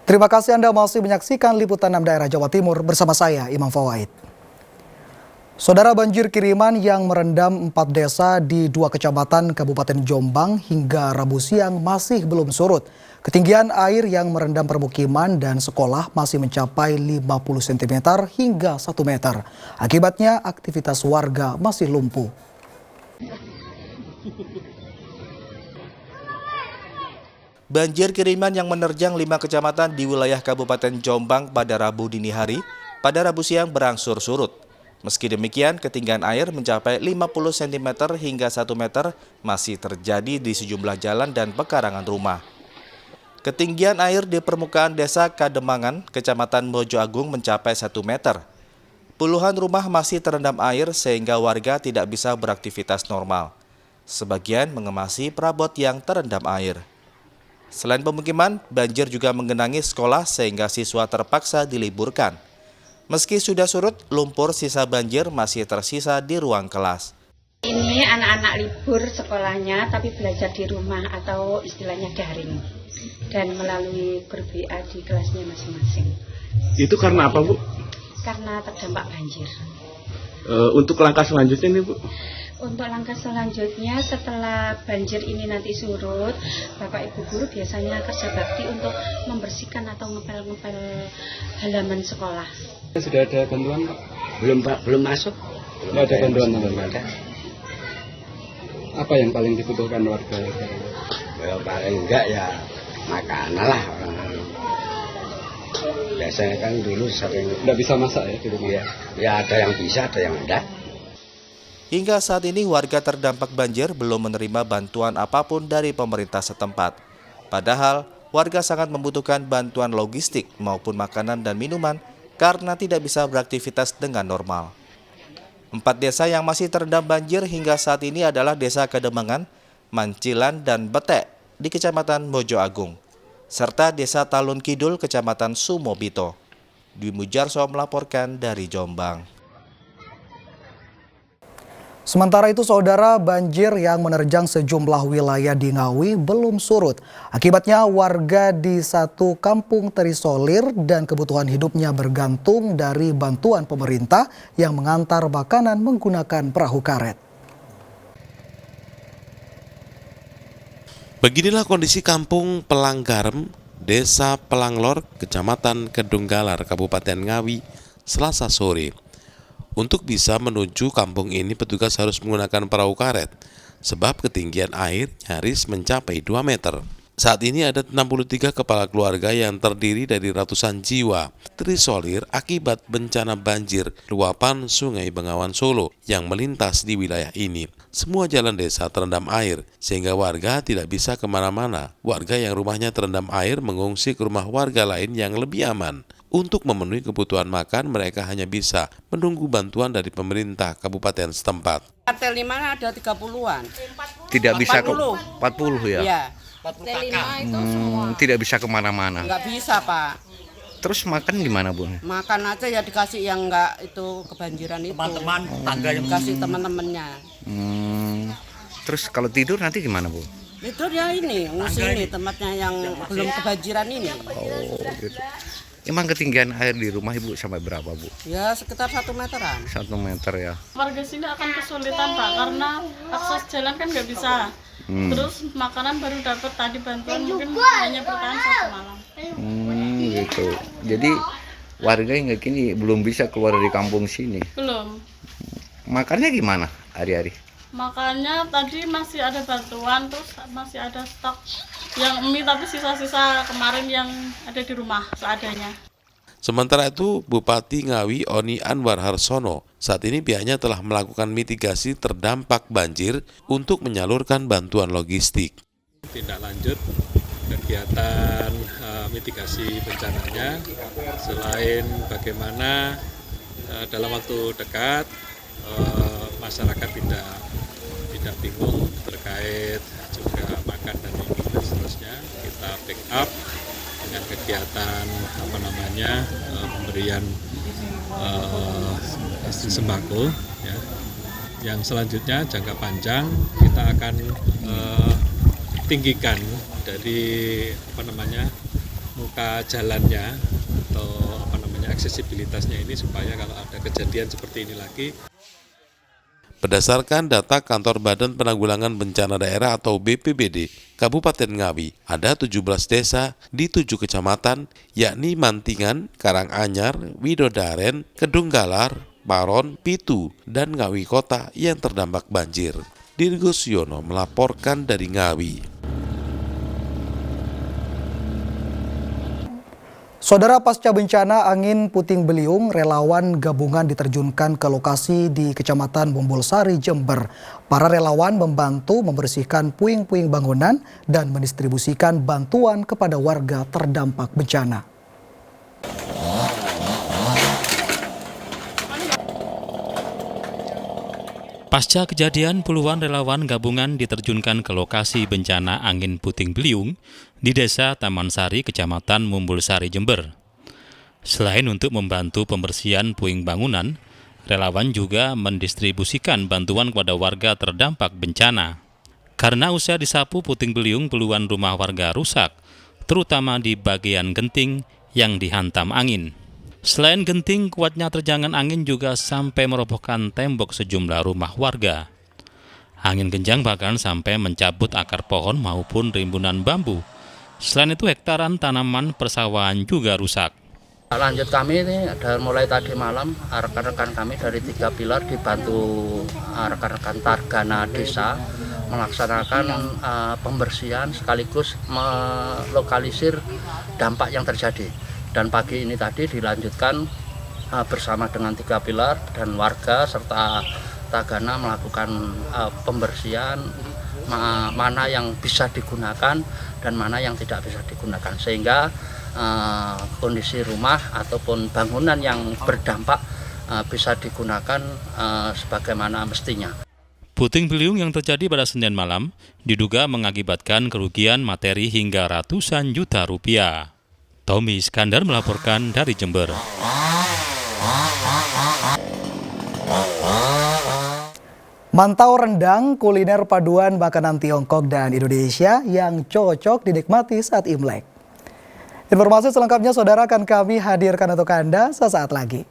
Terima kasih Anda masih menyaksikan Liputan 6 Daerah Jawa Timur bersama saya, Imam Fawaid. Saudara, banjir kiriman yang merendam 4 desa di 2 kecamatan Kabupaten Jombang hingga Rabu siang masih belum surut. Ketinggian air yang merendam permukiman dan sekolah masih mencapai 50 cm hingga 1 meter. Akibatnya aktivitas warga masih lumpuh. Banjir kiriman yang menerjang 5 kecamatan di wilayah Kabupaten Jombang pada Rabu dini hari, pada Rabu siang berangsur surut. Meski demikian, ketinggian air mencapai 50 cm hingga 1 meter masih terjadi di sejumlah jalan dan pekarangan rumah. Ketinggian air di permukaan desa Kademangan, Kecamatan Mojo Agung mencapai 1 meter. Puluhan rumah masih terendam air sehingga warga tidak bisa beraktivitas normal. Sebagian mengemasi perabot yang terendam air. Selain pemukiman, banjir juga menggenangi sekolah sehingga siswa terpaksa diliburkan. Meski sudah surut, lumpur sisa banjir masih tersisa di ruang kelas. Ini anak-anak libur sekolahnya tapi belajar di rumah atau istilahnya daring dan melalui grup WA di kelasnya masing-masing. Itu karena apa, Bu? Karena terdampak banjir. Untuk langkah selanjutnya nih, Bu? Untuk langkah selanjutnya setelah banjir ini nanti surut, Bapak Ibu guru biasanya kerja bakti untuk membersihkan atau ngepel-ngepel halaman sekolah. Sudah ada bantuan, Pak? Belum, Pak, belum masuk. Belum ada bantuan, belum ada. Apa yang paling dibutuhkan warga? Ya, paling enggak ya makanan lah. Biasanya kan dulu sering Nggak bisa masak ya di rumah? ya ada yang bisa, ada yang enggak. Hingga saat ini warga terdampak banjir belum menerima bantuan apapun dari pemerintah setempat. Padahal warga sangat membutuhkan bantuan logistik maupun makanan dan minuman karena tidak bisa beraktivitas dengan normal. 4 desa yang masih terendam banjir hingga saat ini adalah Desa Kademangan, Mancilan, dan Betek di Kecamatan Mojo Agung, serta Desa Talun Kidul, Kecamatan Sumobito. Dwi Mujarso melaporkan dari Jombang. Sementara itu, saudara, banjir yang menerjang sejumlah wilayah di Ngawi belum surut. Akibatnya warga di satu kampung terisolir dan kebutuhan hidupnya bergantung dari bantuan pemerintah yang mengantar makanan menggunakan perahu karet. Beginilah kondisi kampung Pelanggarem, Desa Pelanglor, Kecamatan Kedunggalar, Kabupaten Ngawi, Selasa sore. Untuk bisa menuju kampung ini, petugas harus menggunakan perahu karet, sebab ketinggian air nyaris mencapai 2 meter. Saat ini ada 63 kepala keluarga yang terdiri dari ratusan jiwa terisolir akibat bencana banjir luapan Sungai Bengawan Solo yang melintas di wilayah ini. Semua jalan desa terendam air, sehingga warga tidak bisa kemana-mana. Warga yang rumahnya terendam air mengungsi ke rumah warga lain yang lebih aman. Untuk memenuhi kebutuhan makan, mereka hanya bisa menunggu bantuan dari pemerintah kabupaten setempat. RT 5 ada 30-an. Tidak bisa ke 40 ya? Iya. Tidak bisa kemana-mana. Nggak bisa, Pak. Terus makan gimana, Bu? Makan aja ya dikasih yang nggak itu kebanjiran itu. Teman-teman, tangga yang dikasih teman-temannya. Terus kalau tidur nanti gimana, Bu? Itu ya ini, ngungsi ini tempatnya yang belum kebanjiran ini. Oh, gitu. Emang ketinggian air di rumah Ibu sampai berapa, Bu? Ya sekitar 1 meteran. 1 meter ya. Warga sini akan kesulitan, Pak, karena akses jalan kan nggak bisa. Terus makanan baru dapat tadi bantuan mungkin hanya bertahan 1 malam. Gitu. Jadi warga hingga kini belum bisa keluar dari kampung sini. Belum. Makannya gimana hari-hari? Makanya tadi masih ada bantuan, terus masih ada stok yang mie tapi sisa-sisa kemarin yang ada di rumah seadanya. Sementara itu, Bupati Ngawi Oni Anwar Harsono saat ini pihaknya telah melakukan mitigasi terdampak banjir untuk menyalurkan bantuan logistik. Tindak lanjut kegiatan mitigasi bencananya, selain bagaimana dalam waktu dekat masyarakat tidak bingung terkait juga makan dan minum dan seterusnya, kita pick up dengan kegiatan pemberian sembako ya. Yang selanjutnya jangka panjang kita akan tinggikan dari muka jalannya atau aksesibilitasnya ini supaya kalau ada kejadian seperti ini lagi. Berdasarkan data Kantor Badan Penanggulangan Bencana Daerah atau BPBD Kabupaten Ngawi, ada 17 desa di 7 kecamatan, yakni Mantingan, Karanganyar, Widodaren, Kedunggalar, Paron, Pitu, dan Ngawi Kota yang terdampak banjir. Dirgo Siono melaporkan dari Ngawi. Saudara, pasca bencana angin puting beliung, relawan gabungan diterjunkan ke lokasi di Kecamatan Mumbulsari, Jember. Para relawan membantu membersihkan puing-puing bangunan dan mendistribusikan bantuan kepada warga terdampak bencana. Pasca kejadian, puluhan relawan gabungan diterjunkan ke lokasi bencana angin puting beliung di Desa Taman Sari, Kecamatan Mumbulsari, Jember. Selain untuk membantu pembersihan puing bangunan, relawan juga mendistribusikan bantuan kepada warga terdampak bencana. Karena usia disapu puting beliung, puluhan rumah warga rusak, terutama di bagian genting yang dihantam angin. Selain genting, kuatnya terjangan angin juga sampai merobohkan tembok sejumlah rumah warga. Angin kencang bahkan sampai mencabut akar pohon maupun rimbunan bambu. Selain itu, hektaran tanaman persawahan juga rusak. Lanjut kami ini dari mulai tadi malam, rekan-rekan kami dari 3 pilar dibantu rekan-rekan Targana Desa melaksanakan pembersihan sekaligus melokalisir dampak yang terjadi. Dan pagi ini tadi dilanjutkan bersama dengan 3 pilar dan warga serta Tagana melakukan pembersihan mana yang bisa digunakan dan mana yang tidak bisa digunakan, sehingga kondisi rumah ataupun bangunan yang berdampak bisa digunakan sebagaimana mestinya. Puting beliung yang terjadi pada Senin malam diduga mengakibatkan kerugian materi hingga ratusan juta rupiah. Tommy Iskandar melaporkan dari Jember. Mantau rendang, kuliner paduan makanan Tiongkok dan Indonesia yang cocok dinikmati saat Imlek. Informasi selengkapnya saudara akan kami hadirkan untuk Anda sesaat lagi.